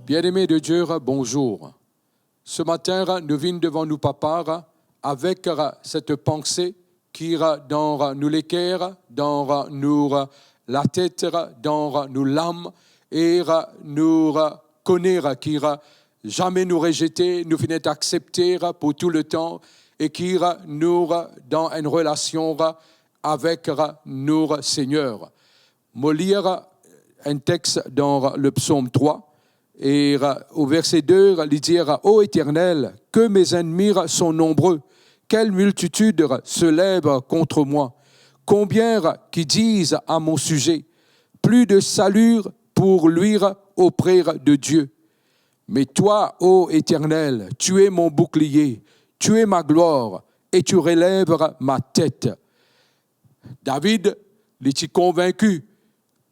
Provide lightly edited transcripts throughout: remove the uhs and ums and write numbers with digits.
Bien-aimés de Dieu, bonjour. Ce matin, nous venons devant nous, papa, avec cette pensée qui dans nous les cœurs, dans nous la tête, dans nous l'âme, et nous connaître qui jamais nous rejeter, nous venait accepter pour tout le temps, et qui nous dans une relation avec nous Seigneur. Je vais lire un texte dans le psaume 3. Et au verset 2, il dit « Ô Éternel, que mes ennemis sont nombreux, quelle multitude se lève contre moi, combien qui disent à mon sujet, plus de salut pour lui auprès de Dieu. Mais toi, ô Éternel, tu es mon bouclier, tu es ma gloire, et tu relèves ma tête. » David, il est convaincu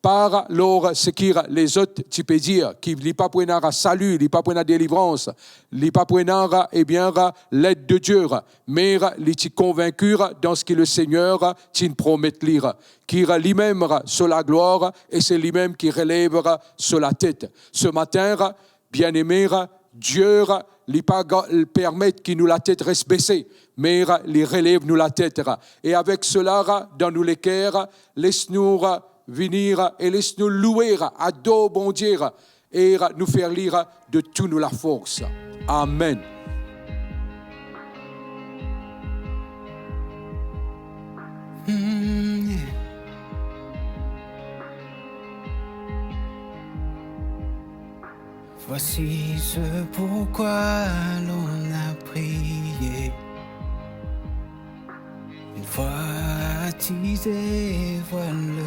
par ce que les autres, tu peux dire, qu'il n'est pas pour un salut, il n'est pas pour une délivrance, il n'est pas pour l'aide de Dieu, mais il est convaincu dans ce que le Seigneur te promet de lire, qui lui-même sur la gloire et c'est lui-même qui relève sur la tête. Ce matin, bien-aimé, Dieu ne pas permet qu'il nous la tête reste baissée, mais il relève nous la tête. Et avec cela, dans nous les cœurs, laisse-nous venir et laisse-nous louer à dos bon Dieu et nous faire lire de tout nous la force. Amen. Voici ce pourquoi l'on a prié. Une fois attisé, voile le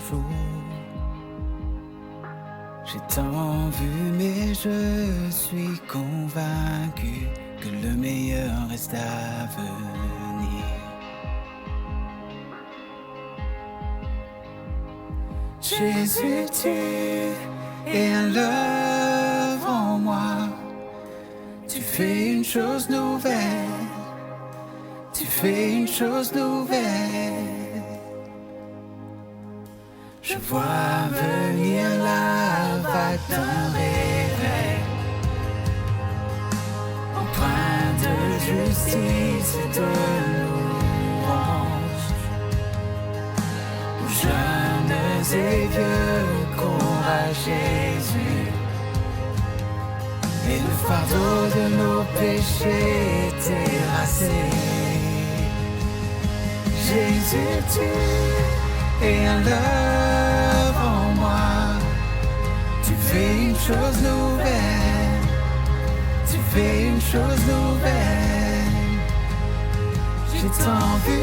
jour. J'ai tant vu, mais je suis convaincu que le meilleur reste à venir. Jésus, tu es un love en moi. Tu fais une chose nouvelle. Tu fais une chose nouvelle. Je vois venir la vague d'un réveil, empreint de justice et de louange. Aux jeunes et vieux courent Jésus, et le fardeau de nos péchés est terrassé. Jésus, tu es un love en moi. Tu fais une chose nouvelle. Tu fais une chose nouvelle. J'ai tant vu,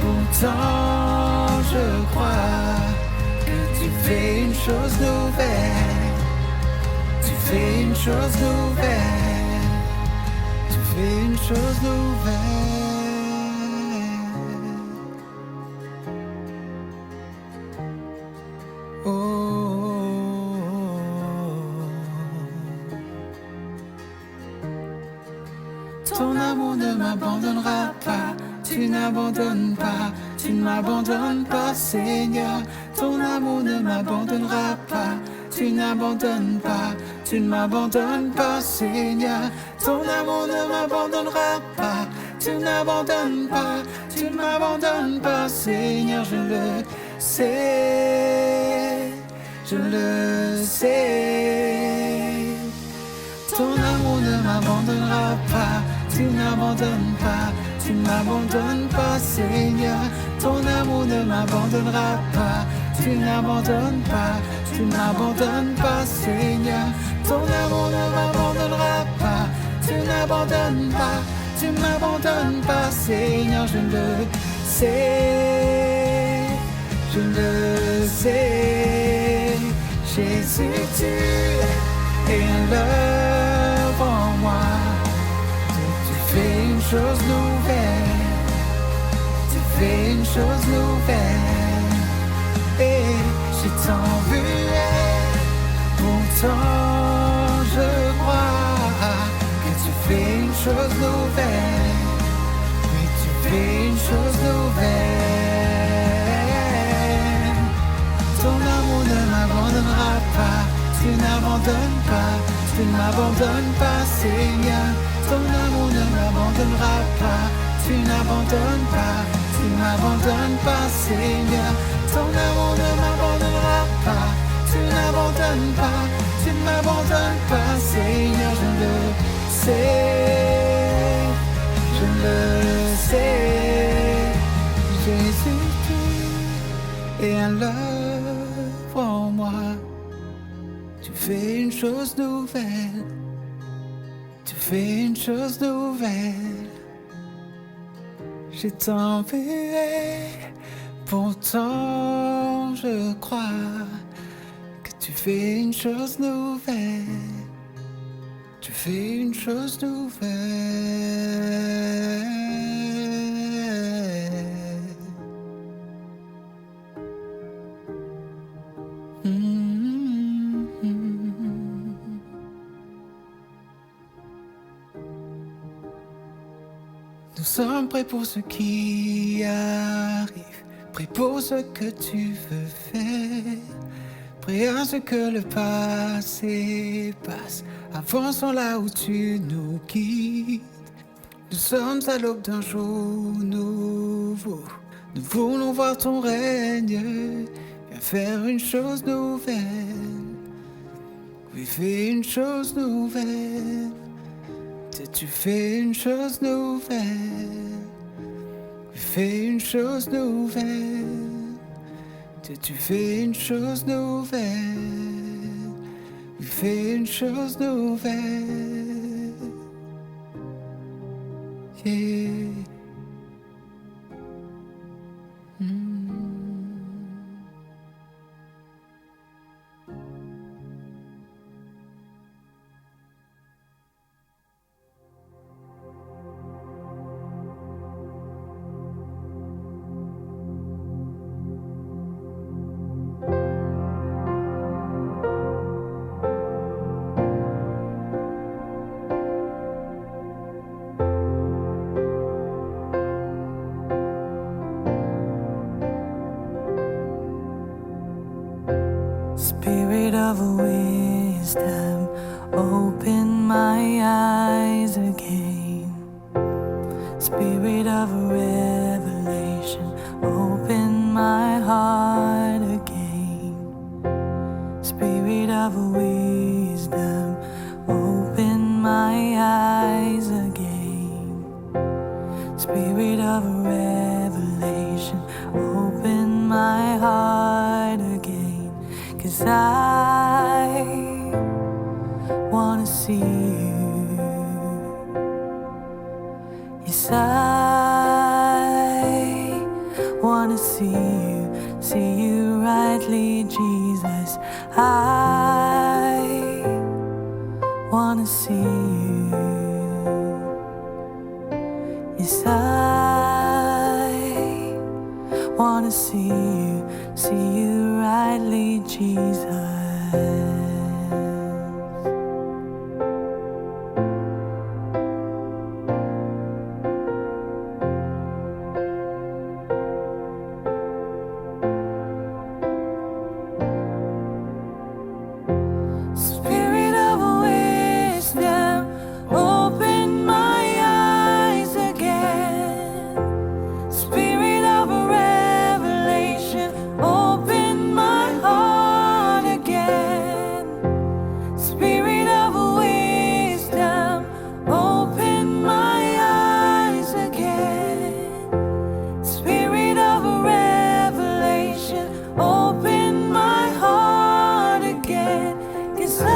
pourtant je crois que tu fais une chose nouvelle. Tu fais une chose nouvelle. Tu fais une chose nouvelle. Ton amour ne m'abandonnera pas, tu n'abandonnes pas, tu ne m'abandonnes pas, Seigneur. Ton amour ne m'abandonnera pas, tu n'abandonnes pas, tu ne m'abandonnes pas, Seigneur. Ton amour ne m'abandonnera pas, tu n'abandonnes pas, tu ne m'abandonnes pas, Seigneur. Je le sais, je le sais. Ton amour ne m'abandonnera pas, tu n'abandonnes pas, tu ne m'abandonnes pas, Seigneur. Ton amour ne m'abandonnera pas, tu n'abandonnes pas, tu ne m'abandonnes pas, Seigneur. Ton amour ne m'abandonnera pas, tu n'abandonnes pas, tu ne m'abandonnes pas, Seigneur. Je le sais, je le sais. Jésus, tu es un love en moi. Tu fais une chose nouvelle. Tu fais une chose nouvelle. Et j'ai tant vu, pourtant je crois que tu fais une chose nouvelle. Oui, tu fais une chose nouvelle. Ton amour ne m'abandonnera pas, tu tu n'abandonnes pas, tu ne m'abandonnes pas, Seigneur. Ton amour ne m'abandonnera pas, tu n'abandonnes pas, tu ne m'abandonnes pas, Seigneur. Ton amour ne m'abandonnera pas, tu n'abandonnes pas, tu ne m'abandonnes pas, Seigneur. Je le sais, je le sais. Jésus, tu es un l'œuvre en moi. Tu fais une chose nouvelle, tu fais une chose nouvelle. J'ai tant mué, pourtant je crois que tu fais une chose nouvelle. Tu fais une chose nouvelle. Nous sommes prêts pour ce qui arrive, prêts pour ce que tu veux faire, prêts à ce que le passé passe. Avançons là où tu nous guides. Nous sommes à l'aube d'un jour nouveau. Nous voulons voir ton règne. Viens faire une chose nouvelle. Oui, fais une chose nouvelle. Tu fais une chose nouvelle. Oui, fais une chose nouvelle. Tu fais une chose nouvelle. Fais une chose nouvelle. Yeah. Spirit of wisdom, open my eyes again. Spirit of revelation, open my heart again. Spirit of wisdom, open my eyes again. Spirit of revelation, open my heart again. 'Cause I wanna see you. Yes, I wanna see you rightly, Jesus. I wanna see you. Yes, I wanna see you rightly, Jesus. Spirit of wisdom, open my eyes again. Spirit of revelation, open my heart again. Spirit of wisdom, open my eyes again. Spirit of revelation, open my heart again. 'Cause I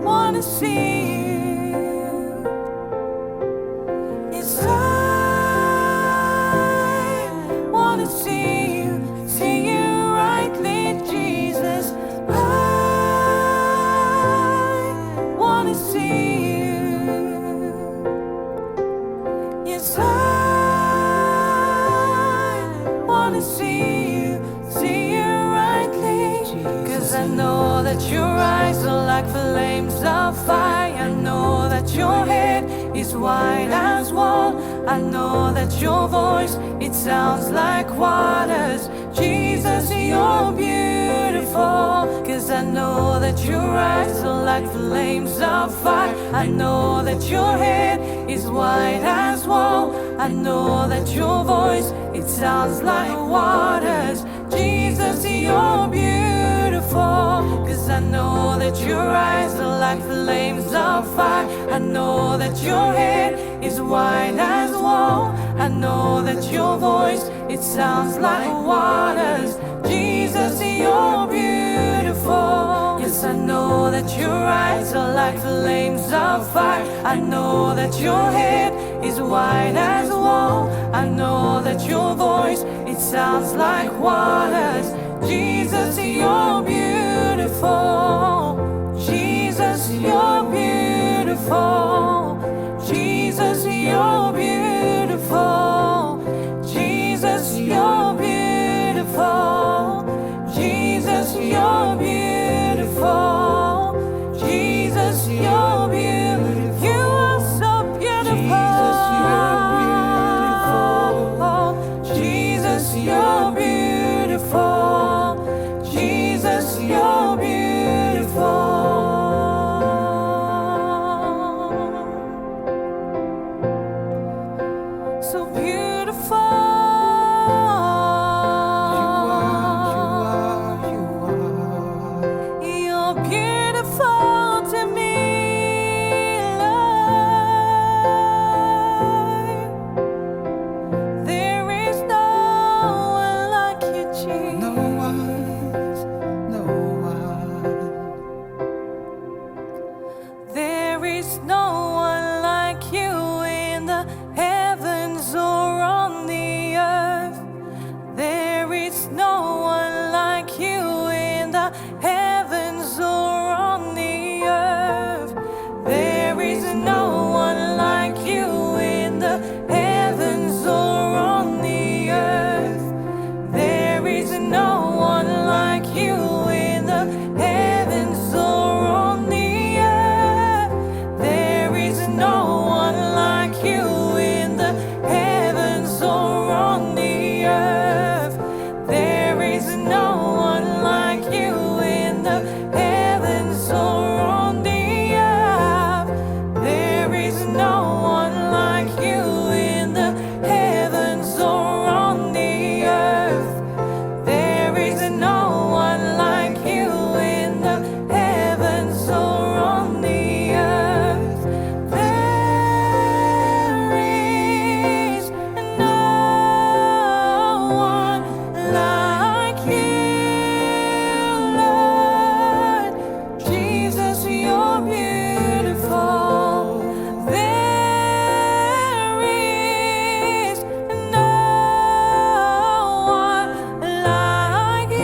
wanna see you. Yes, I wanna see you rightly, Jesus. I wanna see you. Yes, I wanna see you rightly. 'Cause I know that your eyes are like flames of fire. I know that your head is white as wool. I know that your voice, it sounds like waters. Jesus, you're beautiful. 'Cause I know that your eyes are like flames of fire. I know that your head is white as wool. I know that your voice, it sounds like waters. Jesus, you're beautiful. 'Cause I know that your eyes are like flames of fire. I know that your head is white as wool. I know that your voice, it sounds like waters. Jesus, you're beautiful. Yes, I know that your eyes are like flames of fire. I know that your head is white as wool. I know that your voice, it sounds like waters. Jesus, you're beautiful. Jesus, you're beautiful. Jesus, you're beautiful. Jesus, you're beautiful. Jesus, you're beautiful. Jesus, you're beautiful. You are so beautiful. Jesus, you're beautiful. Jesus, you're beautiful. So beautiful. You're beautiful to me, Lord. There is no one like you, Jesus. No one. There is no one like you in the heavens or on the earth. There is no one like you in the heavens or on the earth. There is no one like you in the heavens or on the earth. There is no one like you in the heavens or on the earth. There is no one like you in the heavens or on the earth. There is no one like you in the heavens or on the earth. There is no one like you in the heavens or on the earth. There is no one like you in the heavens or on the earth. There is no one like you, Lord. Jesus, you're beautiful. There is no one like you,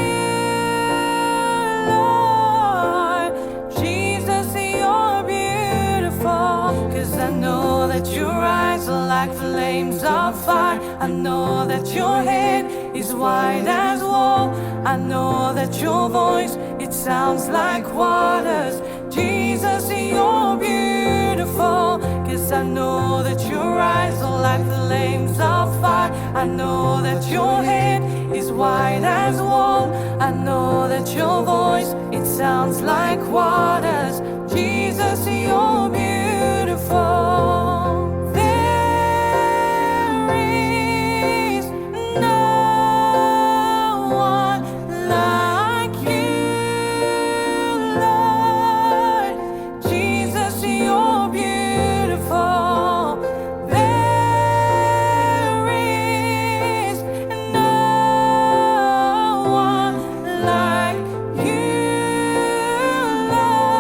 Lord. Jesus, you're beautiful. 'Cause I know that your eyes are like flames of fire. I know that your head is white as wool. I know that your voice, it sounds like waters. Jesus, you're beautiful. 'Cause I know that your eyes are like flames of fire. I know that your head is white as wool. I know that your voice, it sounds like waters. Jesus, you're beautiful. There is no one like you, Lord. Jesus, you're beautiful. There is no one like you, Lord.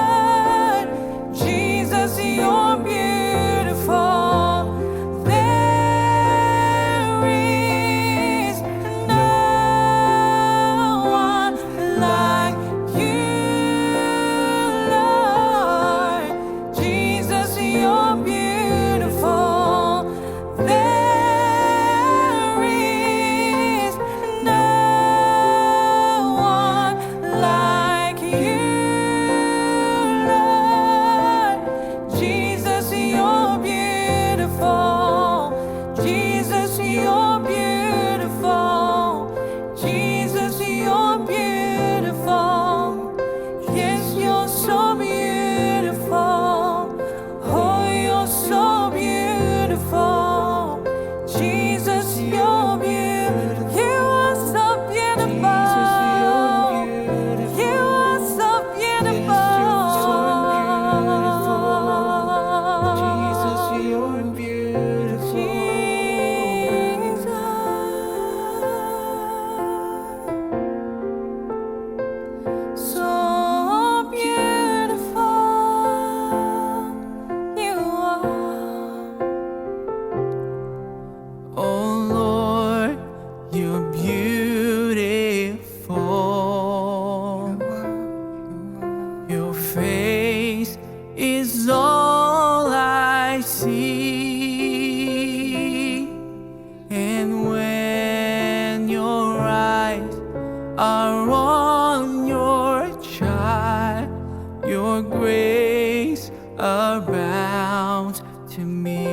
your grace abounds to me.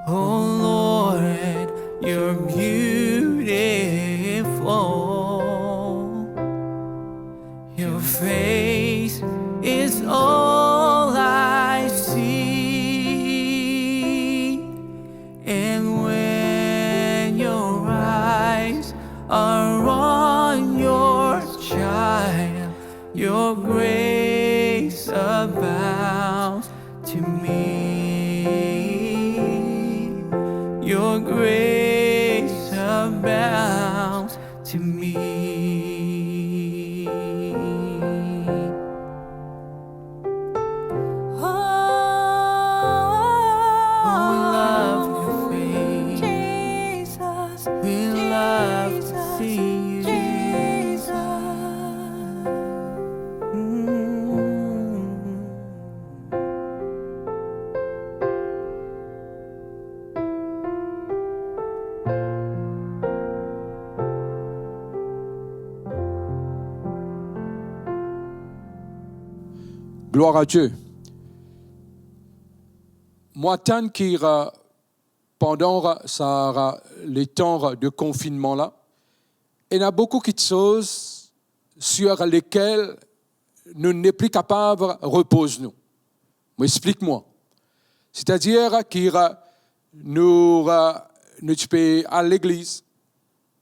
Oh Lord, you're beautiful. Your face is all I see. And when your eyes are on your child, your grace abounds to me. Your grace abounds to me. Oh, love your face, Jesus. We love to see you, Jesus. Gloire à Dieu. Moi, tant qu'il pendant les temps de confinement là, il y a beaucoup de choses sur lesquelles nous n'est plus capables de reposer nous. Explique-moi. C'est-à-dire que nous peux à l'église,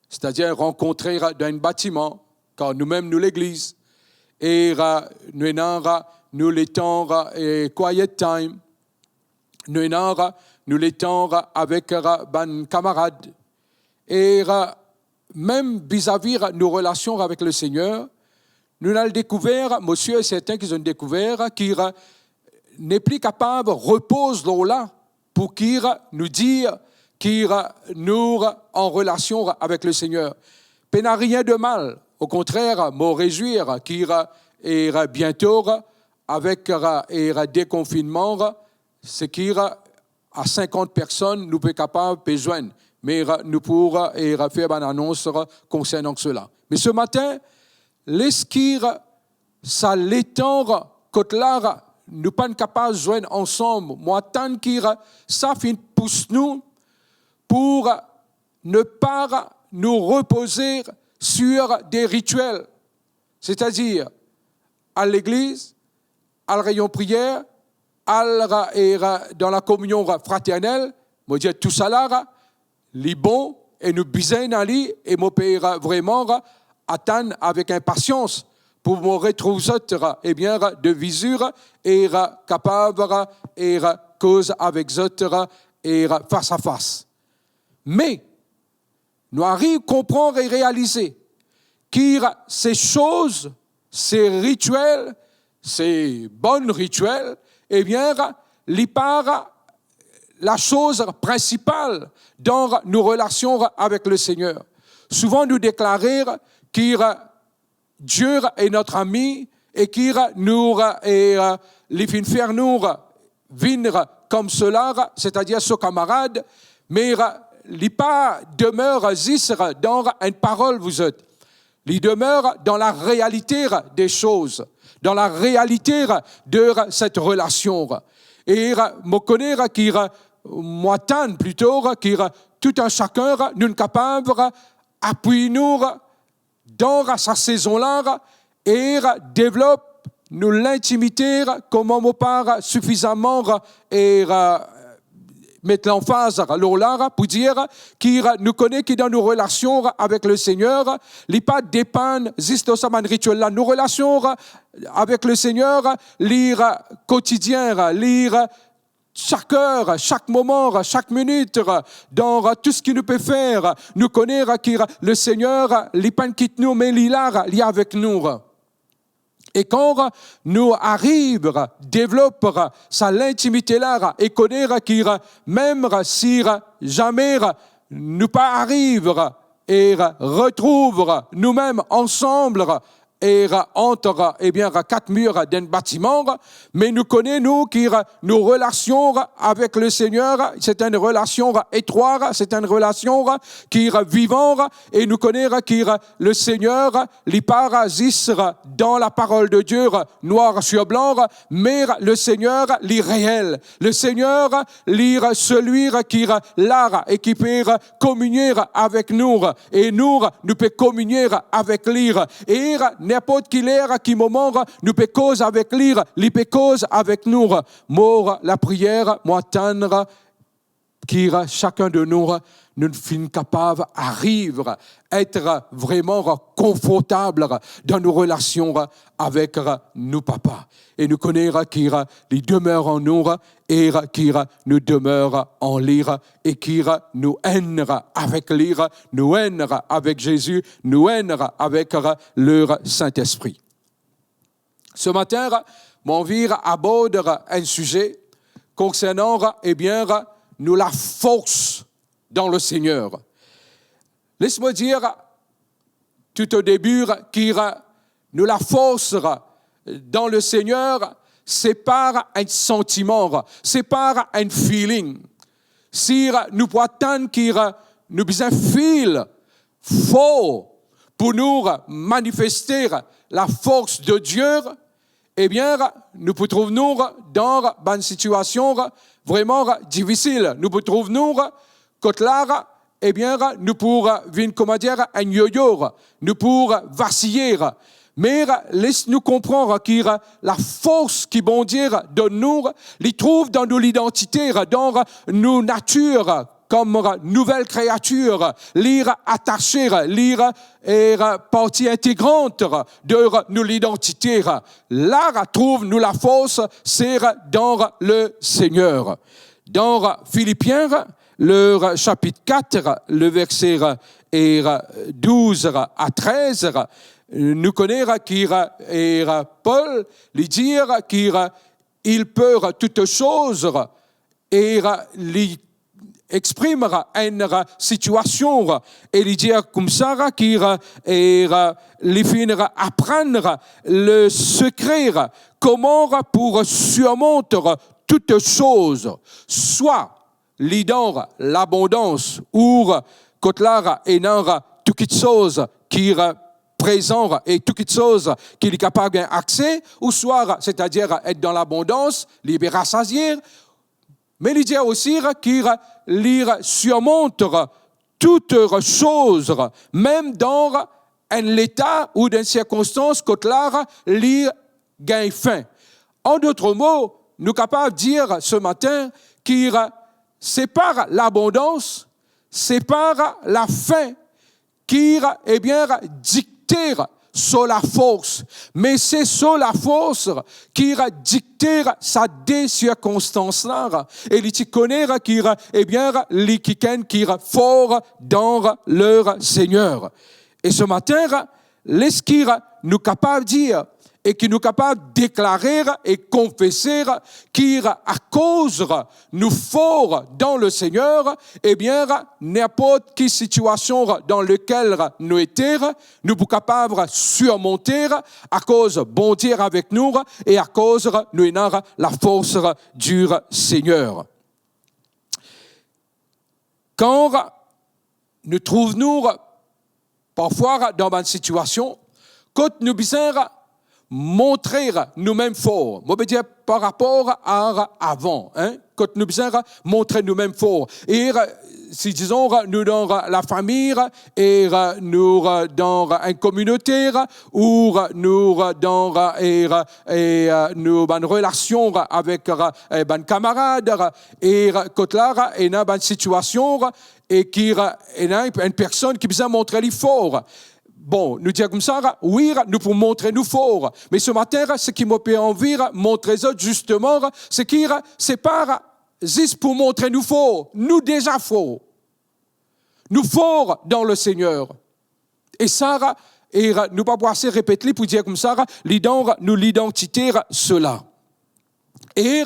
c'est-à-dire rencontrer dans un bâtiment, car nous-mêmes nous l'église, et nous les temps quiet time, nous les temps avec nos camarades, et même vis-à-vis nos relations avec le Seigneur, nous avons découvert, monsieur et certains qui ont découvert, qu'il n'est plus capable de reposer là pour qu'il nous dire qu'il nous en relation avec le Seigneur. Il n'y a rien de mal. Au contraire, me réjouir qu'il est bientôt avec le déconfinement, c'est qu'il à 50 personnes, nous sommes capables de joindre. Mais nous pourrons faire une annonce concernant cela. Mais ce matin, l'esquire, ça l'étend, quand là, nous ne sommes pas capables de joindre ensemble. Moi, tant qu'il ça pousse nous pour ne pas nous reposer sur des rituels. C'est-à-dire, à l'église, à la réunion prière, dans la communion fraternelle, moi je dis tout ça là, les bons et nous bisons dans lui et moi peux vraiment attendre avec impatience pour me retrouver et bien de visure et capable et cause avec autres et face à face. Mais nous arrivons à comprendre et réaliser que ces choses, ces rituels, ces bons rituels, eh bien, la chose principale dans nos relations avec le Seigneur. Souvent, nous déclarer que Dieu est notre ami et qu'il nous les faire nous venir comme cela, c'est-à-dire ce camarade, mais il pas demeure dans une parole vous êtes. Il demeure dans la réalité des choses, dans la réalité de cette relation. Et me connaître qu'il moi tant plutôt qu'il tout un chacun nous sommes capables d'appuyer nous dans sa saison-là et développe nous l'intimité comme on part suffisamment et mettre l'emphase là pour dire qu'il nous connaît qui dans nos relations avec le Seigneur, il pas dépend juste de ce rituel là, nos relations avec le Seigneur, lire quotidien, lire chaque heure, chaque moment, chaque minute, dans tout ce qu'il nous peut faire, nous connaître que le Seigneur, il pas quitte nous, mais il est avec nous. Et quand nous arrivons, développons sa l'intimité là, et connaître qu'il même si jamais nous pas arrivons et retrouvons nous-mêmes ensemble entre quatre murs d'un bâtiment, mais nous connaissons qui nos relations avec le Seigneur, c'est une relation étroite, c'est une relation qui est vivante, et nous connaissons qui le Seigneur, les parasite dans la parole de Dieu, noir sur blanc, mais le Seigneur, les réel. Le Seigneur, lire celui qui est là et qui peut communier avec nous, et nous pouvons communier avec lui. Et n'importe qui l'air, qui moment, nous pouvons causer avec lui, il peut causer avec nous. Mort la prière, moi tendre, qui chacun de nous sommes capables d'arriver à être vraiment confortable dans nos relations avec nos papas. Et nous connaissons qui demeure en nous et qui nous demeure en lui et qui nous aime avec lui, nous aime avec Jésus, nous aime avec leur Saint-Esprit. Ce matin, mon vire aborde un sujet concernant, nous la force dans le Seigneur. Laisse-moi dire, tout au début, nous la force dans le Seigneur, c'est par un sentiment, c'est par un feeling. Si nous pouvons qu'il nous besoin fil fort pour nous manifester la force de Dieu, nous pouvons trouver nous dans une situation vraiment difficile. Nous pouvons trouver nous quand là, nous pouvons vivre, un yo-yo, nous pouvons vaciller. Mais laisse-nous comprendre que la force qui bon Dieu donne nous, les trouve dans nos identités, dans nos natures, comme nouvelle créature, lire attaché, lire est partie intégrante de nos identités. Là, trouve-nous la force, c'est dans le Seigneur. Dans Philippiens, le chapitre 4, le verset 12 à 13, nous connaissons qui Paul lui dire qu'il peut toutes choses et lui exprime une situation et lui dire comme ça qu'il lui finira apprendre le secret comment pour surmonter toutes choses, soit l'ident l'abondance ou quand et non toutes choses qui présent et toutes choses qu'il est capable d'accès, ou soit, c'est-à-dire être dans l'abondance, libre rassasier, mais il dit aussi qu'il surmonte toutes choses, même dans un état ou dans une circonstance que là, il gagne fin. En d'autres mots, nous sommes capables de dire ce matin qu'il c'est par l'abondance, c'est par la fin qui dicte sur la force, mais c'est sur la force qui dicte sa des circonstances-là. Et il connaît qui est fort dans leur Seigneur. Et ce matin, l'est-ce qu'il nous capable de dire et qui nous capable de déclarer et confesser qu'à cause nous fort dans le Seigneur, n'importe quelle situation dans laquelle nous étions, nous sommes capables de surmonter à cause bon Dieu avec nous et à cause nous ayons la force du Seigneur. Quand nous trouvons parfois dans une situation, quand nous besoin montrer nous-mêmes forts. Moi, je veux dire par rapport à avant, quand nous besoin montrer nous-mêmes forts. Et si disons nous dans la famille et nous dans une communauté ou nous dans nous une relation avec un camarade et quand là il y a une situation et qui y a une personne qui besoin montrer les forts. Bon, nous dire comme ça, oui, nous pouvons montrer nous forts. Mais ce matin, ce qui m'a fait envie, montrer ça justement, c'est pas juste pour montrer nous forts. Nous déjà forts. Nous forts dans le Seigneur. Et ça, nous pas pouvoir répéter pour dire comme ça, nous l'identité, cela. Et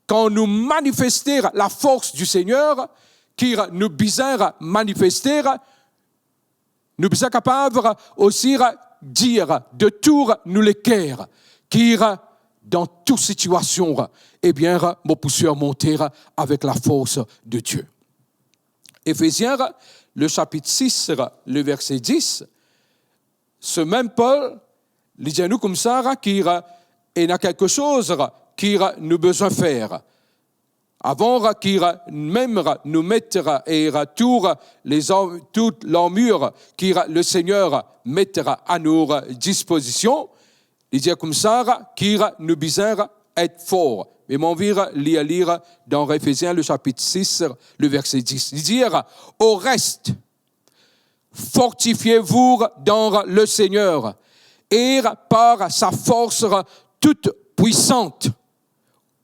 quand nous manifestons la force du Seigneur, qui nous besoin manifester, nous sommes capables aussi dire de tout nous l'équerre, qui dans toute situation, eh bien, mon pousseur monter avec la force de Dieu. Éphésiens, le chapitre 6, le verset 10, ce même Paul, il dit à nous comme ça, qu'il y a quelque chose qu'il nous besoin faire. Avant qu'il même nous mette et toute l'armure que le Seigneur mettra à nos dispositions, il dit comme ça qu'il nous besoin être fort. Mais mon vire lire dans Éphésiens le chapitre 6, le verset 10. Il dit au reste, fortifiez-vous dans le Seigneur et par sa force toute puissante.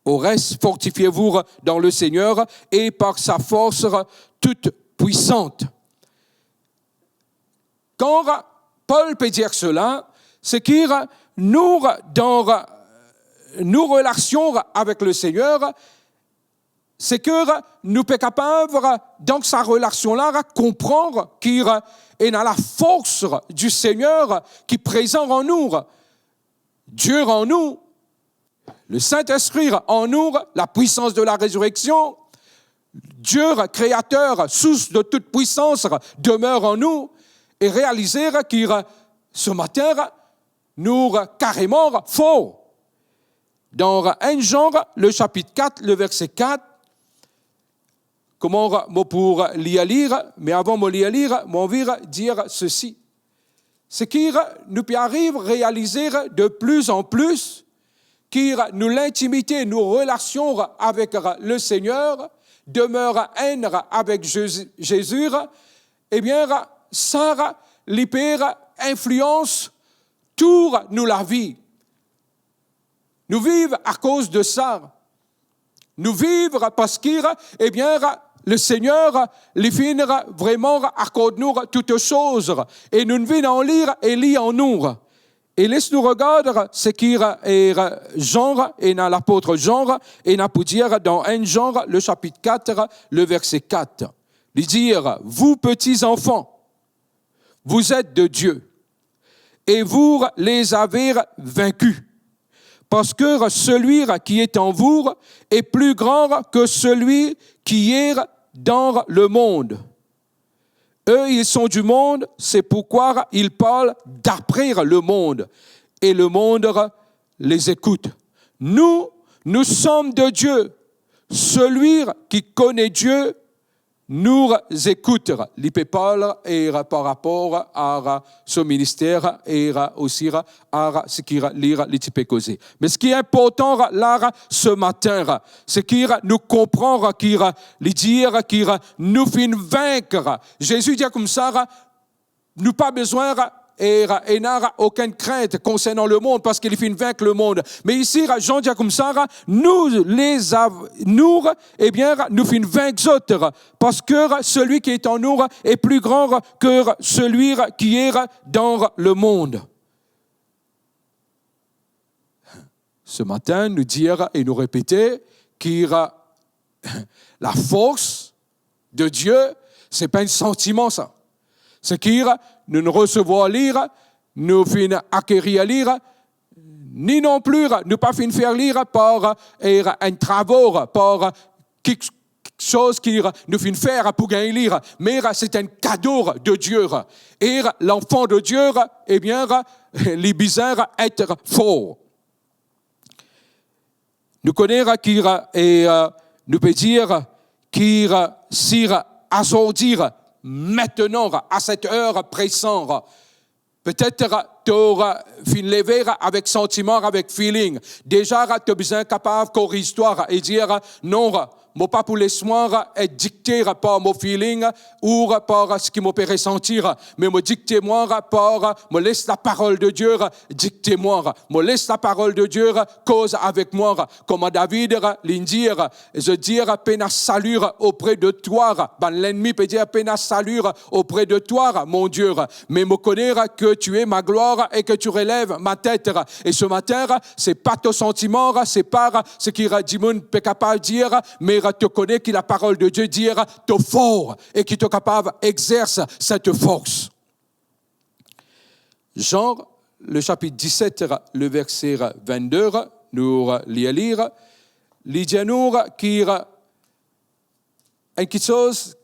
Au reste, fortifiez-vous dans le Seigneur et par sa force toute puissante. Quand Paul peut dire cela, c'est qu'il nous, dans nos relations avec le Seigneur, c'est que nous sommes capables, dans sa relation-là, comprendre qu'il est dans la force du Seigneur qui est présent en nous. Dieu en nous, le Saint-Esprit en nous, la puissance de la résurrection, Dieu créateur, source de toute puissance, demeure en nous, et réaliser qu'il, ce matin, nous carrément fort. Dans 1 Jean, le chapitre 4, le verset 4, comment pour lire, mais avant de lire, je vais dire ceci. C'est qu'il nous arrive à réaliser de plus en plus que nous l'intimité, nos relations avec le Seigneur demeurent avec Jésus, eh bien, ça l'hyper influence toute nous la vie. Nous vivons à cause de ça. Nous vivons parce que, eh bien, le Seigneur, les finira vraiment accorde-nous toutes choses. Et nous venons en lire et lire en nous. Et laisse-nous regarder ce qu'il est Jean, et dans l'apôtre Jean, et n'a pu dire dans 1 Jean, le chapitre 4, le verset 4. Il dit, vous petits enfants, vous êtes de Dieu, et vous les avez vaincus. Parce que celui qui est en vous est plus grand que celui qui est dans le monde. Eux, ils sont du monde, c'est pourquoi ils parlent d'après le monde. Et le monde les écoute. Nous sommes de Dieu. Celui qui connaît Dieu nous écoute. L'IPPAL est par rapport à ce ministère et aussi à ce qu'il lire l'ITPCOSE. Mais ce qui est important là, ce matin, c'est qu'il nous comprend, qu'il dire, qu'il nous fait vaincre. Jésus dit comme ça, nous pas besoin et n'a aucune crainte concernant le monde parce qu'il fait vaincre le monde. Mais ici, Jean dit comme ça, nous eh bien, nous fait vaincre autres parce que celui qui est en nous est plus grand que celui qui est dans le monde. Ce matin, nous dire et nous répéter que la force de Dieu, c'est pas un sentiment ça. C'est qu'il nous ne recevons à lire, nous finissons acquérir à lire, ni non plus nous pas finir faire lire par un travail, par quelque chose qui nous finit faire pour gagner lire, mais c'est un cadeau de Dieu. Et l'enfant de Dieu, eh bien, les bizarres être fort. Nous connaissons qu'il et nous peut dire qu'il s'ira assortir maintenant, à cette heure pressante, peut-être tu auras fin lever avec sentiment, avec feeling. Déjà, tu as besoin capable de histoire et dire non, moi pas pour les soins être dicté par mon feeling ou par ce qui me fait ressentir, mais me dictez-moi par, me laisse la parole de Dieu dictez-moi, me laisse la parole de Dieu cause avec moi, comme David l'indire, je dire peine à salut auprès de toi, ben l'ennemi peut dire peine à salut auprès de toi, mon Dieu, mais me connaître que tu es ma gloire et que tu relèves ma tête. Et ce matin, c'est pas ton sentiment, c'est pas ce qu'il dit mon peut capable de dire, mais te connaît que la parole de Dieu dit te fort et qui est capable d'exercer cette force. Jean, le chapitre 17, le verset 22, nous lire, il dit à nous qu'il y a quelque chose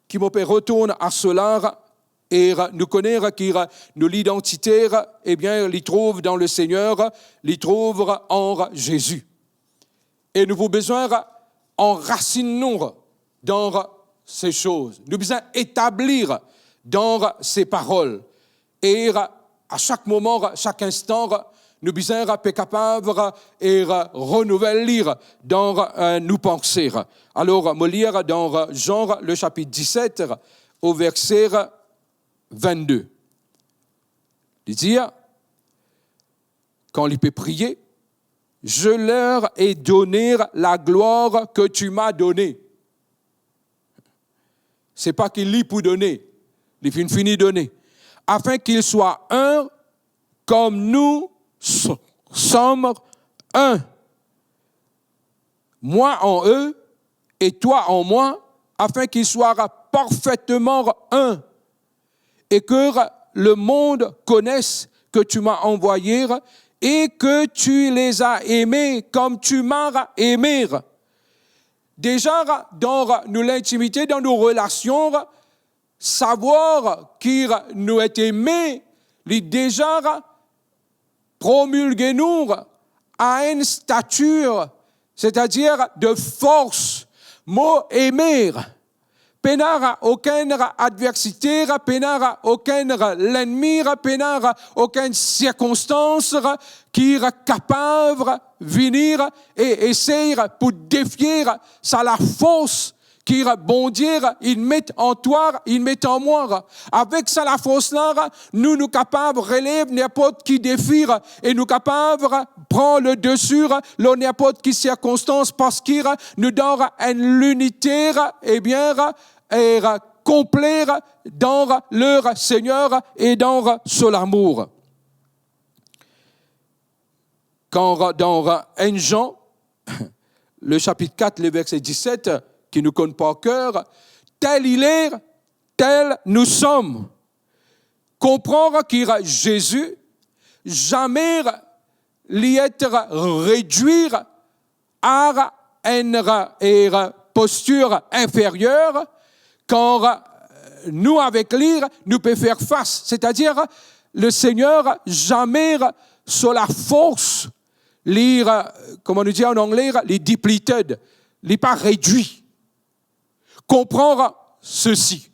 qui me retourne à cela et nous connaître que nous l'identité, eh bien, il trouve dans le Seigneur, il trouve en Jésus. Et nous avons besoin d'enraciner dans ces choses. Nous avons besoin d'établir dans ces paroles. Et à chaque moment, chaque instant, nous avons besoin d'être capables et renouveler dans nos pensées. Alors, me lire dans Jean, le chapitre 17, au verset 22. Il dit, quand il peut prier, je leur ai donné la gloire que tu m'as donnée. Ce n'est pas qu'il lit pour donner, il finit donner. Afin qu'ils soient un comme nous sommes un. Moi en eux et toi en moi, afin qu'ils soient parfaitement un. Et que le monde connaisse que tu m'as envoyé et que tu les as aimés comme tu m'as aimé. Déjà, dans l'intimité, dans nos relations, savoir qu'il nous est aimé, il déjà promulgué nous à une stature, c'est-à-dire de force, mot aimer. Pénara aucune adversité, pénara aucun l'ennemi, pénara aucune circonstance qui est capable de venir et essayer pour défier ça la force qui bon Dieu, il met en toi, il met en moi. Avec ça la force là, nous capables de relever n'importe qui défi et nous capables de prendre le dessus dans n'importe qui circonstance parce qu'il nous donne une unité et bien et complet dans leur Seigneur et dans son amour. Quand dans 1 Jean, le chapitre 4, le verset 17, qui nous connaît par cœur, tel il est, tel nous sommes. Comprendre qu'il y a Jésus, jamais l'y être réduit à une posture inférieure, quand nous, avec lui, nous pouvons faire face. C'est-à-dire, le Seigneur, jamais, sur la force, comme on nous dit en anglais, les depleted, les pas réduits. Comprendre ceci.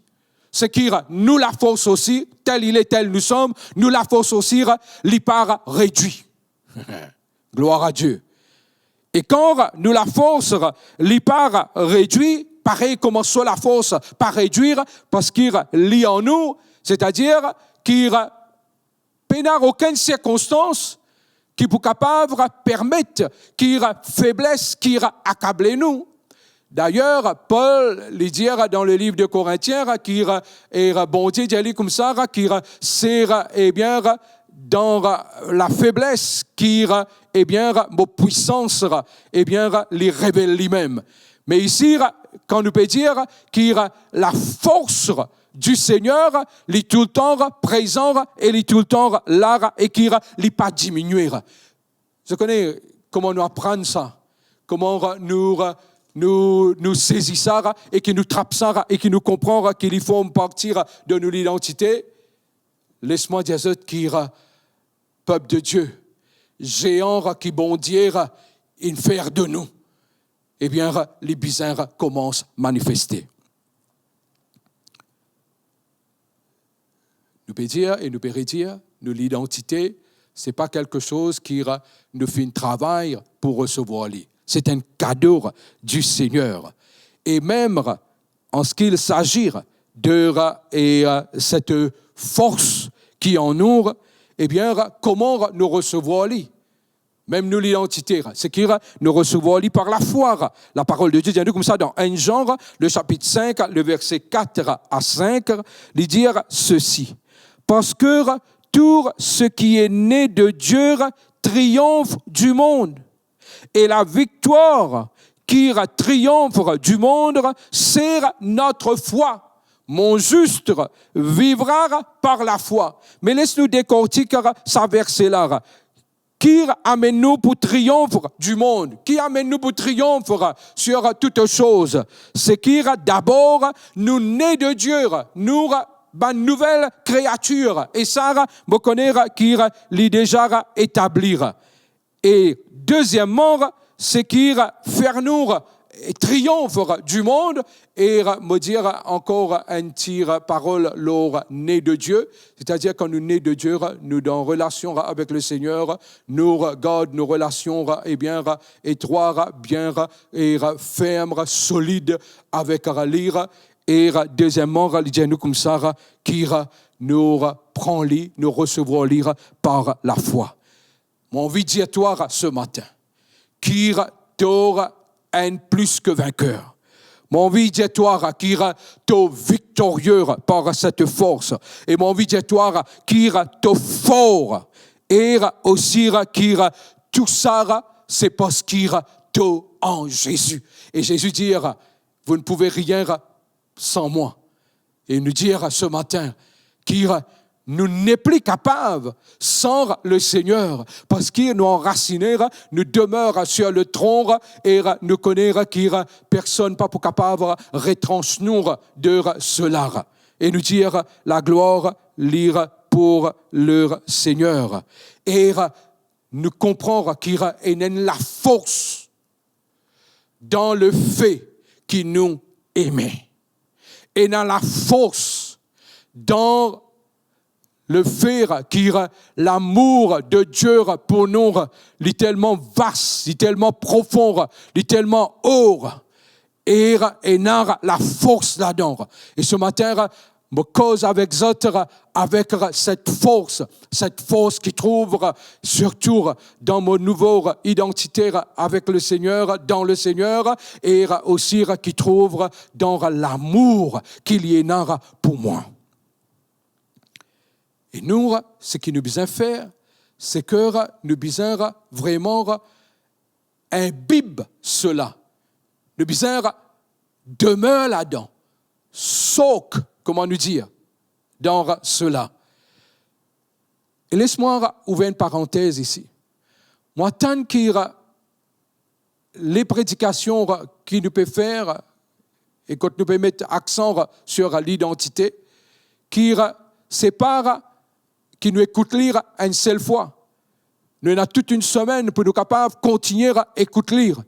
C'est qu'il nous la force aussi, tel il est, tel nous sommes, nous la force aussi, les pas réduits. Gloire à Dieu. Et quand nous la force, les pas réduits, pareil comme sur la force, pas réduire, parce qu'il lit en nous, c'est-à-dire qu'il n'a aucune circonstance qui peut capable permettre qu'il faiblesse, qu'il accable nous. D'ailleurs, Paul lui dit dans le livre de Corinthiens qu'il est bon Dieu dit comme ça, qu'il sert eh bien dans la faiblesse, qu'il eh bien ma puissance eh bien les révèle lui-même. Mais ici, quand nous peut dire qu'il a la force du Seigneur, il est tout le temps présent et il est tout le temps là et qu'il n'est pas diminué. Je connais comment nous apprendre ça, comment nous saisir ça et qui nous trappe ça et qui nous comprend qu'il faut partir de notre identité. Laisse-moi dire ça qui est peuple de Dieu, géant qui bon Dieu, il fait de nous. Eh bien, les bizarres commencent à manifester. Nous pouvons dire et nous pouvons redire, l'identité, ce n'est pas quelque chose qui nous fait un travail pour recevoir lui. C'est un cadeau du Seigneur. Et même en ce qu'il s'agit de cette force qui en nous, eh bien, comment nous recevons lui? Même nous, l'identité, c'est qu'il nous recevons lui par la foi. La parole de Dieu dit comme ça dans 1 Jean, le chapitre 5, le verset 4 à 5, il dit ceci. Parce que tout ce qui est né de Dieu triomphe du monde. Et la victoire qui triomphe du monde, c'est notre foi. mon juste vivra par la foi. Mais laisse-nous décortiquer ce verset-là. Qui amène-nous pour triomphe du monde? Qui amène-nous pour triomphe sur toutes choses? C'est qui d'abord nous nés de Dieu, nous une nouvelle créature. Et ça, me connaître qui l'est déjà établir. Et deuxièmement, c'est qui faire nous triomphe du monde et me dire encore un tir parole l'or né de Dieu, c'est-à-dire quand nous nés de Dieu, nous dans relation avec le Seigneur, nous regardons nos relations bien étroites, bien et fermes, solides avec lire et deuxièmement, nous comme ça qui nous prend lit, nous recevons lire par la foi. Mon envie de dire toi ce matin, qui t'aura un plus que vainqueur. Mon vidiatoire qui est victorieux par cette force. Et mon vidiatoire qui est fort. Et aussi qui tout ça, c'est parce qu'il est en Jésus. Et Jésus dit, vous ne pouvez rien sans moi. Et nous dire ce matin, qui nous n'est plus capables sans le Seigneur, parce qu'il nous enraciné, nous demeure sur le trône et nous connaît qui personne pas pour capable retrancher nous de cela. Et nous dire la gloire lire pour le Seigneur. Et nous comprendre qu'il y a la force dans le fait qu'il nous aimait. Et dans la force dans le fait que l'amour de Dieu pour nous est tellement vaste, est tellement profond, est tellement haut, et n'a la force là-dedans. Et ce matin, me cause avec autres, avec cette force qui trouve surtout dans mon nouveau identité avec le Seigneur, dans le Seigneur, et aussi qui trouve dans l'amour qu'il y a pour moi. Et nous, ce que nous besoin faire, c'est que nous besoin vraiment imbibe cela. Nous besoin demeure là-dedans. Soak, comment nous dire, dans cela. Et laisse-moi ouvrir une parenthèse ici. Moi, tant que les prédications qui nous peuvent faire, et quand nous pouvons mettre accent sur l'identité, qui sépare qui nous écoute lire une seule fois. Nous avons toute une semaine pour nous capables de continuer à écouter lire.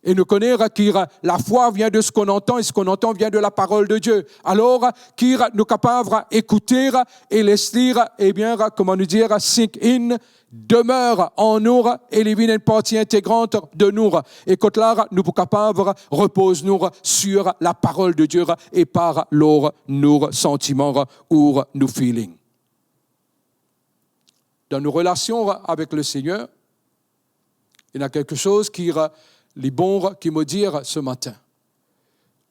Et nous connaissons que la foi vient de ce qu'on entend et ce qu'on entend vient de la parole de Dieu. Alors, qui nous capables d'écouter et laisser lire, eh bien, comment nous dire, sink in, demeure en nous et devient une partie intégrante de nous. Et quand là, nous sommes capables de reposer nous sur la parole de Dieu et par nos sentiments ou nos feelings. Dans nos relations avec le Seigneur, il y a quelque chose qui est bon qui me dire ce matin.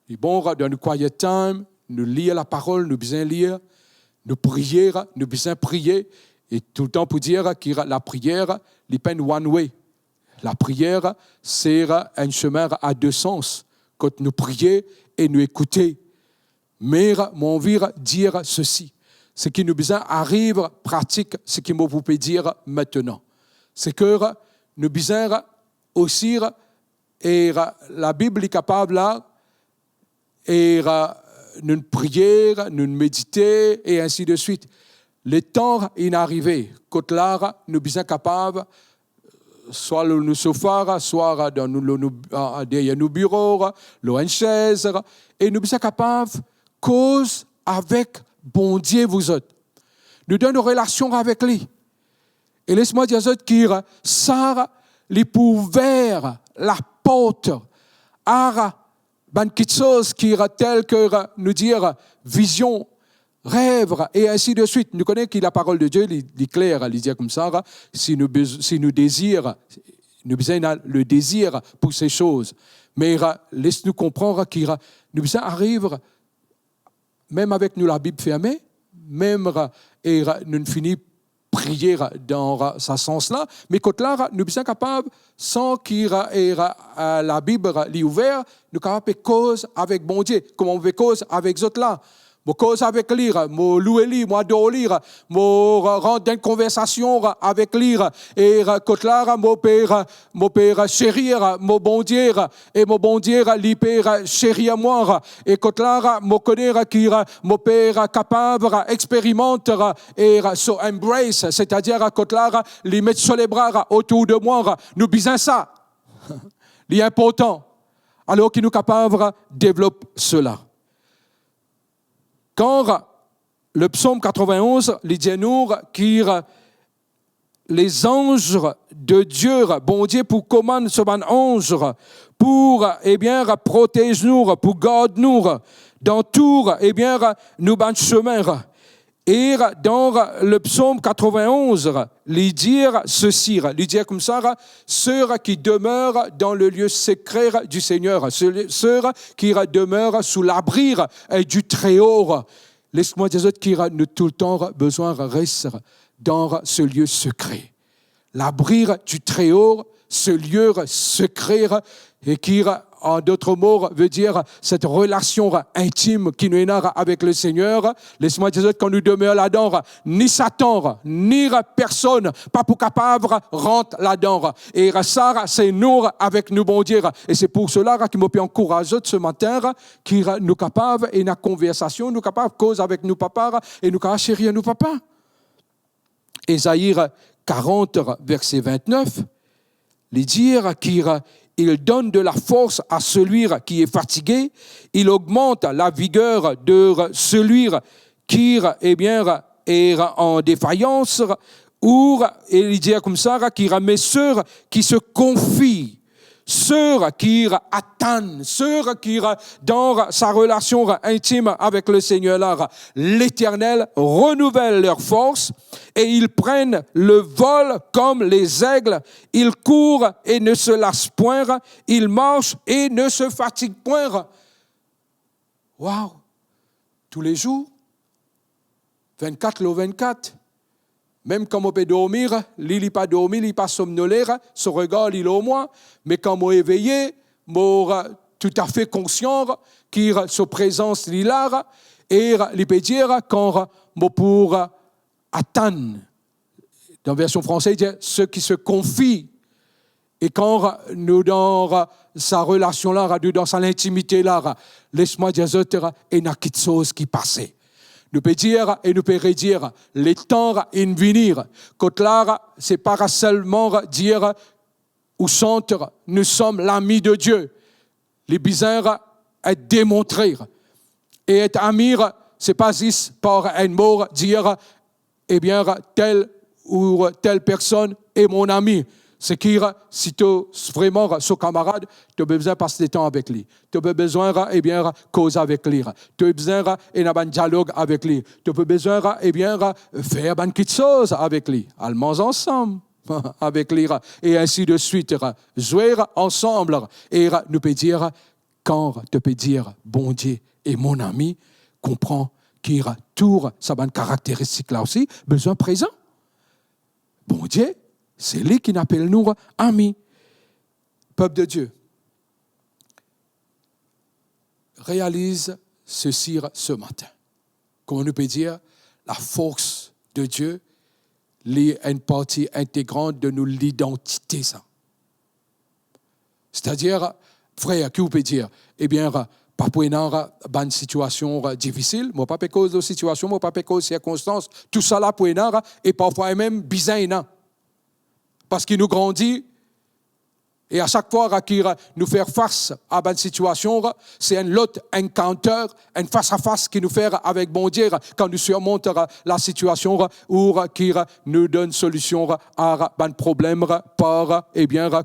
Il est bon dans nos quiet time, nous lire la parole, nous besoin lire, nous prier, nous besoin prier, et tout le temps pour dire que la prière n'est pas une one way. La prière, c'est un chemin à deux sens. Quand nous prions et nous écoutons. Mais mon envie dire ceci. Ce qui nous besoin arrive, pratique, ce qui me peut dire maintenant. C'est que nous besoin aussi, et la Bible est capable là, et nous prier, nous méditer, et ainsi de suite. Le temps est arrivé. Quand là, nous besoin capables, soit nous sofa, soit derrière nos bureaux, une chaise, et nous besoin capables, cause avec bon Dieu vous autres. Nous donnons une relation avec lui. Et laisse-moi dire que ça, lui pour ouvrir la porte à quelque chose qui est tel que nous dire vision, rêve et ainsi de suite. Nous connaissons que la parole de Dieu, il est clair, il dit comme ça, si nous désirons, nous besoin le désir pour ces choses. Mais laisse-nous comprendre que nous besoin arrive même avec nous la Bible fermée, même et nous finissons prier dans ce sens-là, mais quand là, nous sommes capables, sans qu'il la Bible est ouverte, nous sommes capables de cause avec bon Dieu, comme on fait cause avec les autres là. Mo cause avec lire, mo louer lire, mo adore lire, mo rendre une conversation avec lire, et kotlara mo père chérir, mo bon dire, et mo bon dire li père chérir moi, et kotlara mo connaître qui mo père capable, expérimente, et so embrace, c'est-à-dire kotlara li mettre sur les bras autour de moi, nous bisons ça, l'important, alors qu'il nous capable développe cela. Quand le psaume 91, il dit nous que les anges de Dieu, bon Dieu, pour commander ce bon ange, pour, protéger nous, pour garder nous, dans tout, nous ban chemin. Et dans le psaume 91, il dit ceci, il dit comme ça, ceux qui demeurent dans le lieu secret du Seigneur, ceux qui demeurent sous l'abri du Très-Haut. Laisse-moi dire qui nous tout le temps besoin de rester dans ce lieu secret. L'abri du Très-Haut, ce lieu secret, et qui, en d'autres mots, veut dire cette relation intime qui nous est avec le Seigneur. Laisse-moi dire quand nous demeurons là-dedans, ni Satan, ni personne, pas pour capable rentre là-dedans. Et ça, c'est nous avec nous, bon Dieu. Et c'est pour cela qu'il m'a pu encourager ce matin, qui nous capable et une conversation, nous capable cause avec nous papa et nous capable chérir nous papa. Ésaïe 40, verset 29, il dit qu'il donne de la force à celui qui est fatigué, il augmente la vigueur de celui qui est en défaillance, ou il dit comme ça, qu'il remet ceux qui se confient, ceux qui attendent, ceux qui, dans sa relation intime avec le Seigneur, l'Éternel renouvelle leur force et ils prennent le vol comme les aigles. Ils courent et ne se lassent point. Ils marchent et ne se fatiguent point. Waouh! Tous les jours, 24 le 24. Même quand on peut dormir, il n'est pas dormi, il n'est pas somnolaire, son regard il est au moins. Mais quand on est éveillé, on est tout à fait conscient qu'il a sa présence il là, et il peut dire quand on pour attendre. Dans la version française, il dit ceux qui se confient. Et quand nous dans sa relation là, dans sa intimité là, laisse-moi dire il y a quelque chose qui passait. Nous pouvons dire et nous pouvons redire les temps à venir. Quand là, c'est pas seulement dire ou chanter, nous sommes l'ami de Dieu. Les bizarres est démontrer. Et être ami, c'est pas juste par un mot dire, telle ou telle personne est mon ami. C'est que si tu es vraiment son camarade, tu as besoin de passer du temps avec lui. Tu as besoin de causer avec lui. Tu as besoin d'un dialogue avec lui. Tu as besoin de faire quelque chose avec lui. Allons ensemble avec lui. Et ainsi de suite. Jouer ensemble. Et nous pouvons dire, quand tu peux dire, bon Dieu est mon ami, comprends qu'il y a tout sa bonne caractéristique là aussi, besoin présent. Bon Dieu, c'est lui qui nous appelle nous amis. Peuple de Dieu, réalise ceci ce matin. Comment nous peut dire, la force de Dieu est une partie intégrante de nous l'identité. Ça. C'est-à-dire, frère, qui vous peut dire, pas pour une situation difficile, moi pas cause de situation, moi pas cause de circonstances, tout ça là pour une et parfois même bizarre. Parce qu'il nous grandit, et à chaque fois qu'il nous fait face à une situation, c'est un autre encounter, un face-à-face qui nous fait avec bon Dieu quand nous surmontons la situation ou qui nous donne solution à un problème par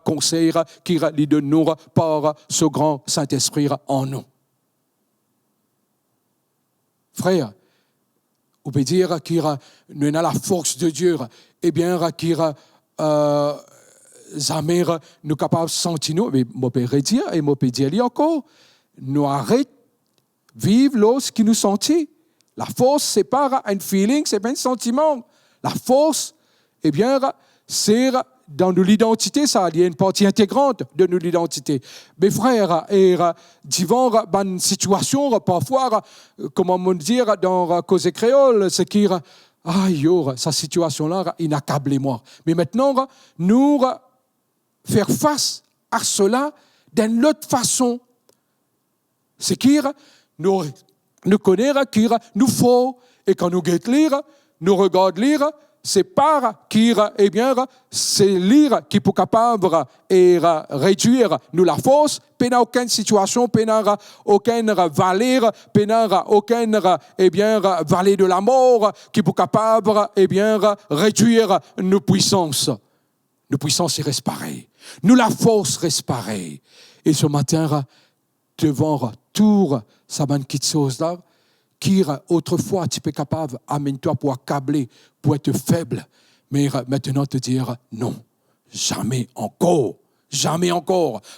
conseil qui lui donne nous par ce grand Saint-Esprit en nous. Frère, on peut dire qu'il nous a la force de Dieu, qu'il jamais nous capables de sentir nous, mais je peux redire et je peux dire encore, nous arrêtons de vivre ce qui nous sentit. La force, ce n'est pas un feeling, ce n'est pas un sentiment. La force, c'est dans nous l'identité, ça, il y a une partie intégrante de nous l'identité. Mes frères, et devant une situation, parfois, comment me dire, dans la cause créole, c'est qu'il sa situation-là, il accable moi. Mais maintenant, nous faire face à cela d'une autre façon. C'est qu'il nous connaît, qu'il nous faut, et quand nous guette lire, nous regarde lire, c'est par qui, c'est lire qui peut capable et réduire nous la force, pénal aucune situation, pénal aucune valeur, pénal aucune vallée de la mort qui peut capable réduire nos puissances. Nos puissances restent pareilles. Nous la force reste pareille. Et ce matin, devant tout ça manque de choses là, qui autrefois tu es capable amène-toi pour accabler, pour être faible, mais maintenant te dire non, jamais encore,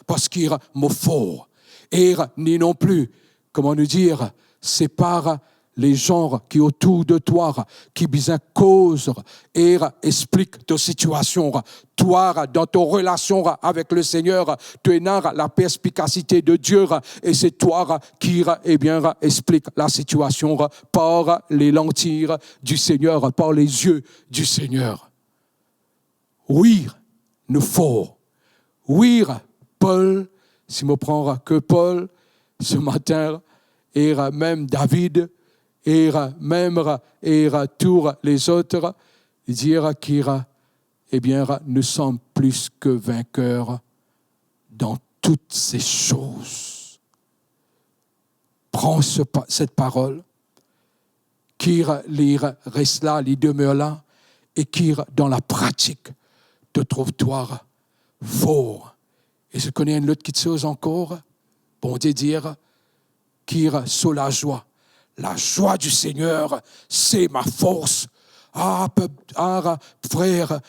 parce qu'il me fort. Et ni non plus, comment nous dire, c'est par les gens qui autour de toi, qui bien causent et expliquent ta situation. Toi, dans ta relation avec le Seigneur, tu as la perspicacité de Dieu et c'est toi qui explique la situation par les lentilles du Seigneur, par les yeux du Seigneur. Oui, nous faut. Oui, Paul, si je prends que Paul, ce matin, et même David, et même tous les autres, dire qu'il nous sommes plus que vainqueurs dans toutes ces choses. Prends cette parole, qui reste là, il demeure là, et qui dans la pratique te trouve-toi fort. Et je connais une autre petite chose encore, bon Dieu dire, qui sur la joie. La joie du Seigneur, c'est ma force. Frère,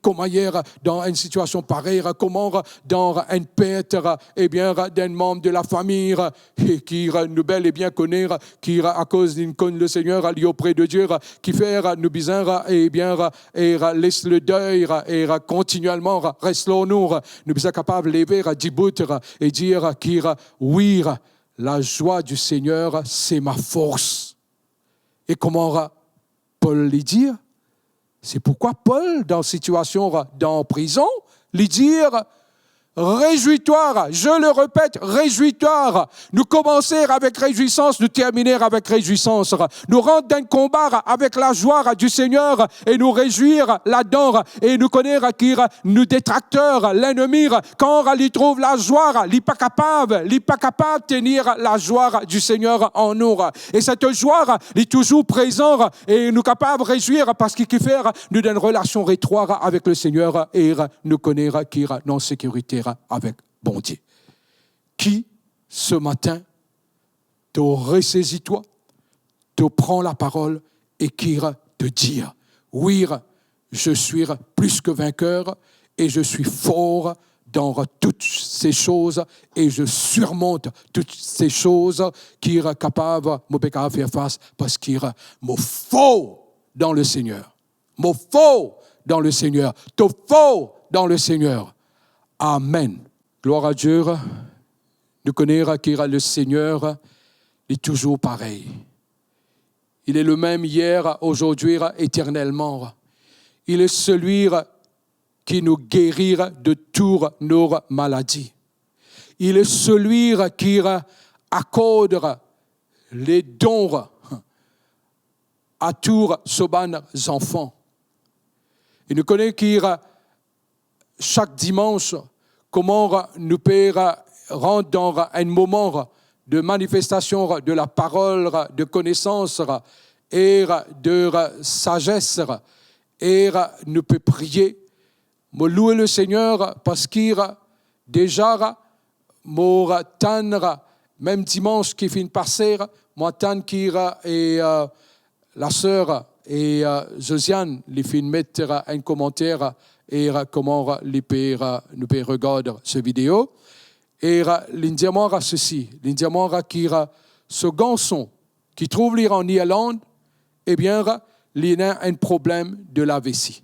comment hier, dans une situation pareille, comment dans une pète, d'un membre de la famille, qui nous bel et bien connaît, qui à cause d'une conne le Seigneur, allié auprès de Dieu, qui fait nous bizarre, laisse le deuil, et continuellement reste là, nous sommes capables de lever, d'y et dire, oui, la joie du Seigneur, c'est ma force. Et comment Paul lui dit? C'est pourquoi Paul, dans la situation dans prison, lui dit réjouis-toi, je le répète, réjouis-toi. Nous commencer avec réjouissance, nous terminer avec réjouissance. Nous rentrer dans le combat avec la joie du Seigneur et nous réjouir là-dedans et nous connaître qui nous détracteurs, l'ennemi, quand il trouve la joie, il n'est pas capable de tenir la joie du Seigneur en nous. Et cette joie est toujours présente et nous capables de réjouir parce qu'il fait nous donne une relation étroite avec le Seigneur et nous connaître qui est en sécurité avec bon Dieu. Qui, ce matin, te ressaisit toi, te prend la parole et qui te dit, oui, je suis plus que vainqueur et je suis fort dans toutes ces choses et je surmonte toutes ces choses qui est capable de faire face parce qu'il me faut dans le Seigneur. Me faut dans le Seigneur. Te faut dans le Seigneur. Amen. Gloire à Dieu. Nous connaissons qu'il le Seigneur est toujours pareil. Il est le même hier, aujourd'hui, éternellement. Il est celui qui nous guérit de toutes nos maladies. Il est celui qui accorde les dons à tous ses enfants. Et nous connaissons qu'il chaque dimanche, comment nous pouvons rentrer dans un moment de manifestation de la parole, de connaissance et de sagesse. Et nous pouvons prier, me louer le Seigneur parce qu'il déjà m'attendre, même dimanche qui finit par passer, m'attendre qu'il et la sœur et Josiane les finit mettre un commentaire et comment nous pouvons regarder cette vidéo. Et l'indiamant ceci, l'indiamant qui ce garçon qui trouve en Irlande, il a un problème de la vessie.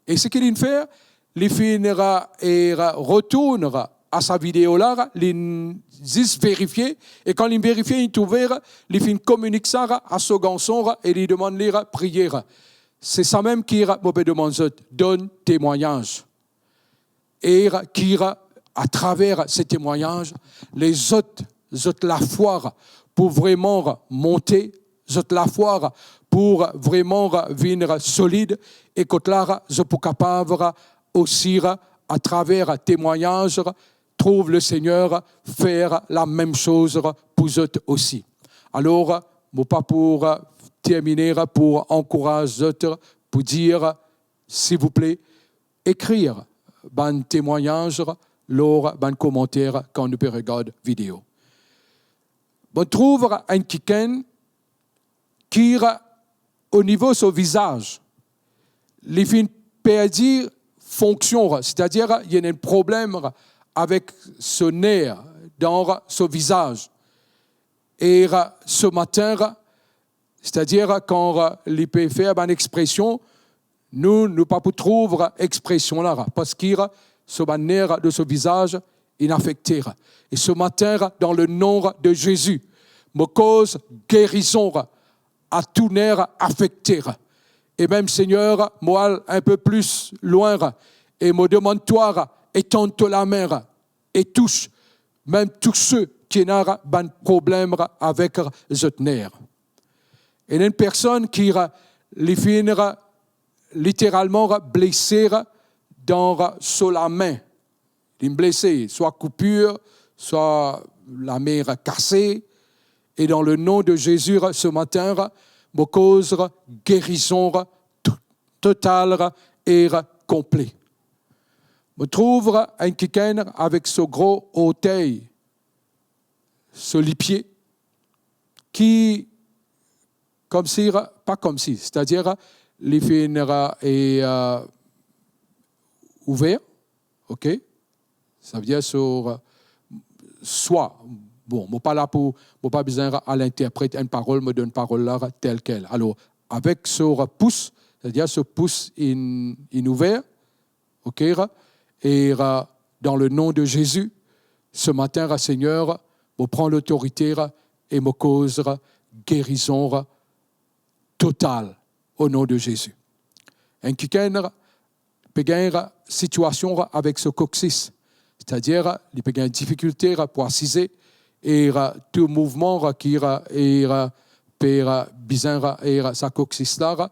Et ce qu'il fait, les finira et retournera à sa vidéo là, les vérifier, et quand ils vérifient, ils trouvent, les fins communiquent ça à ce garçon et ils demandent la prière. C'est ça même qui donne témoignage. Et qui, à travers ces témoignages, les autres la foi pour vraiment monter, la foi pour vraiment venir solide, et que là, je peux capable aussi, à travers témoignages, trouve le Seigneur faire la même chose pour eux aussi. Alors, pas pour terminer, pour encourager autres, pour dire, s'il vous plaît, écrire un témoignage, lors un commentaire quand nous regardons vidéo. On trouve un quelqu'un qui, au niveau de son visage, les fins perdre fonction, c'est-à-dire il y a un problème avec ce nez dans son visage. Et ce matin, c'est-à-dire quand il peut faire une expression, nous ne pouvons pas trouver expression là, parce que ce nez de ce visage est affecté. Et ce matin, dans le nom de Jésus, me cause guérison à tout nerf affecté. Et même, Seigneur, moi, un peu plus loin, et me demande-toi, étends la main et touche même tous ceux qui ont un problème avec ce nerf. Et une personne qui les finira littéralement blessée dans la main. Une blessée, soit coupure, soit la main cassée. Et dans le nom de Jésus, ce matin, me cause guérison totale et complète. Me trouve un quelqu'un avec ce gros orteil, ce lipier, qui, comme si, pas comme si, c'est-à-dire, les finira est ouvert, ok? Ça veut dire sur soit, bon, je ne suis pas là pour, je pas besoin à l'interpréter une parole, me donne une parole là telle qu'elle. Alors, avec ce pouce, c'est-à-dire ce pouce in ouvert, ok? Et dans le nom de Jésus, ce matin, Seigneur, je prends l'autorité et me cause guérison totale au nom de Jésus. Un quelqu'un peut avoir une situation avec ce coccyx, c'est-à-dire il peut avoir une difficulté pour assiser et tout mouvement qui peut bizarre et sa coccyx là,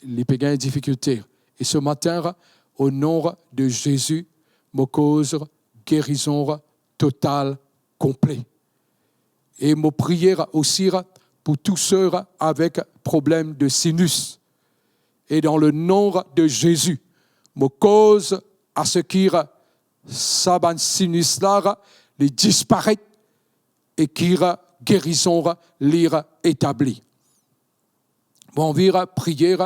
il peut avoir une difficulté. Et ce matin, au nom de Jésus, me cause guérison totale, complète. Et me prière aussi pour tous ceux avec problème de sinus. Et dans le nom de Jésus, me cause à ce qui ça sinus là, les disparaît et qui guérison l'ira établi. Bon, on va prier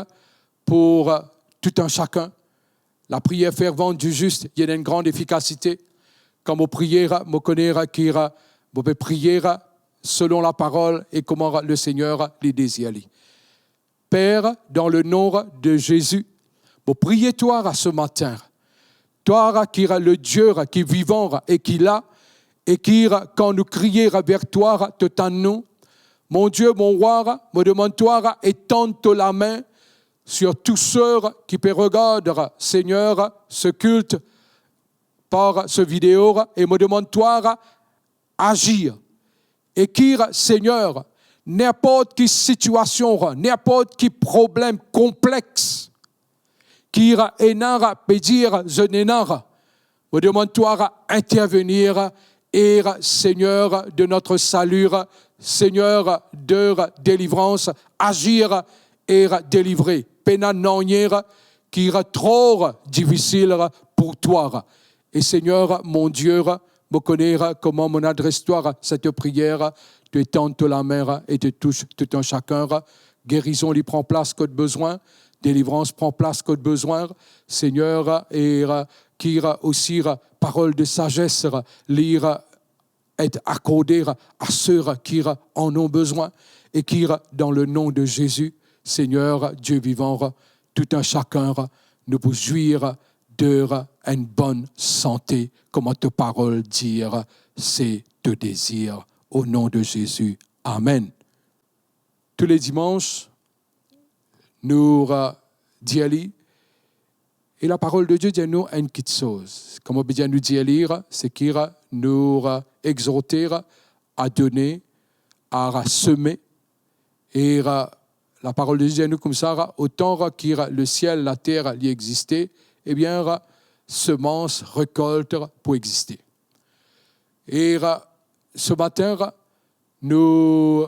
pour tout un chacun. La prière fervente du juste, il y a une grande efficacité. Quand on prière, on connaît qui on peut prier selon la parole et comment le Seigneur les désire. Père, dans le nom de Jésus, on prie toi ce matin. Toi qui es le Dieu qui est vivant et qui est là, et qui, quand nous crions vers toi, te tendons. Mon Dieu, mon roi, me demande-toi, étends la main sur tous ceux qui peuvent regarder, Seigneur, ce culte par ce vidéo, et me demande-toi, agir. Et qui, Seigneur, n'importe quelle situation, n'importe quel problème complexe, qui est peut dire, je n'ai pas, me demande-toi, intervenir, et Seigneur de notre salut, Seigneur de délivrance, agir et délivrer. Pena nonière qui est trop difficile pour toi. Et Seigneur, mon Dieu, me connaît comment mon adresse-toi cette prière, tu étends la main et tu touches tout un chacun. Guérison lui prend place que de besoin, délivrance prend place que de besoin. Seigneur, et qui aussi parole de sagesse, lire être accordé à ceux qui en ont besoin et qui, dans le nom de Jésus, Seigneur, Dieu vivant, tout un chacun, nous pouvons jouir une bonne santé, comme ta parole dit, c'est te désir. Au nom de Jésus. Amen. Tous les dimanches, nous disons, et la parole de Dieu dit nous une petite chose. Comme on dit nous dire, c'est qu'il nous exhorter à donner, à semer. Et la parole de Dieu dit nous comme ça, autant que le ciel, la terre y existait, eh bien, semence, récolte pour exister. Et ce matin, nous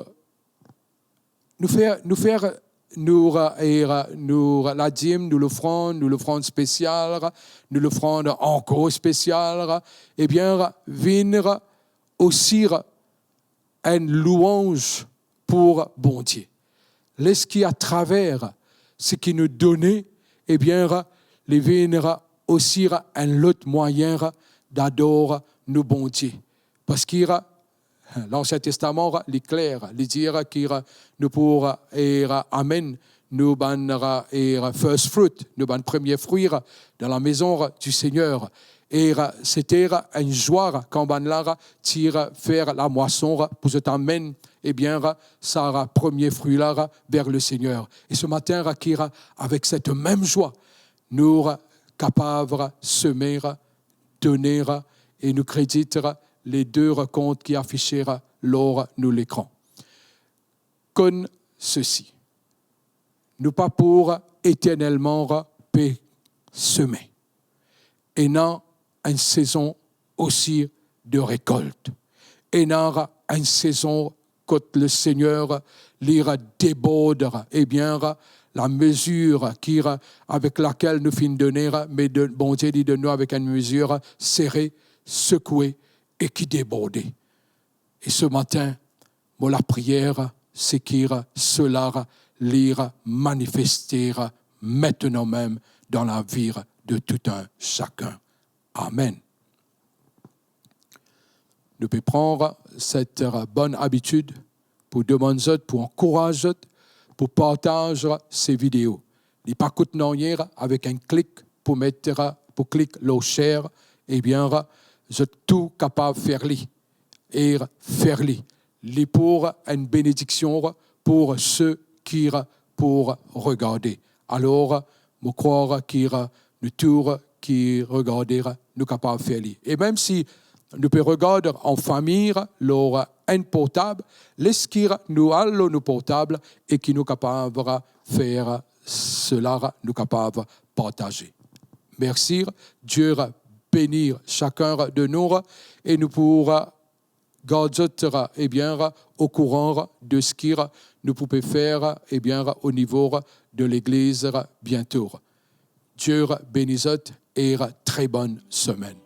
la dîme, nous l'offrande spéciale, nous l'offrande encore spéciale, eh bien, venir aussi une louange pour bon Dieu. Laisse qui à travers ce qui nous donnait, eh bien, les venir aussi un autre moyen d'adorer nos bon Dieu. Parce qu'il l'Ancien Testament, il est clair, il dit qu'il nous pour amen, nous ban first fruit, nous ban premier fruit dans la maison du Seigneur. Et c'était une joie quand ban là tire faire la moisson pour se t'amène, eh bien, ça premier fruit là vers le Seigneur. Et ce matin, avec cette même joie, nous capables de semer, donner et nous créditer les deux comptes qui affichèrent lors nous l'écran. Comme ceci, nous pas pour éternellement semer, et non une saison aussi de récolte, et non une saison quand le Seigneur l'ira déborde, eh bien la mesure avec laquelle nous finissons donner, mais bon Dieu dit de nous avec une mesure serrée, secouée, et qui débordait. Et ce matin, la prière, c'est qu'il cela l'ira manifester maintenant même dans la vie de tout un chacun. Amen. Nous pouvons prendre cette bonne habitude pour demander, pour encourager, pour partager ces vidéos. Il n'y a pas de avec un clic pour mettre, pour cliquer le share, eh bien, je suis tout capable de faire-le et faire-le. Les pour une bénédiction pour ceux qui pour regarder. Alors, je crois qu'il nous tour qui regarder, nous capables de faire-le. Et même si nous pouvons regarder en famille, leur un portable, l'esquire nous allons nos portables et qui nous capables de faire cela, nous capables de partager. Merci. Dieu bénir chacun de nous et nous pourrons garder eh bien, au courant de ce que nous pouvons faire eh bien, au niveau de l'Église bientôt. Dieu bénisse et très bonne semaine.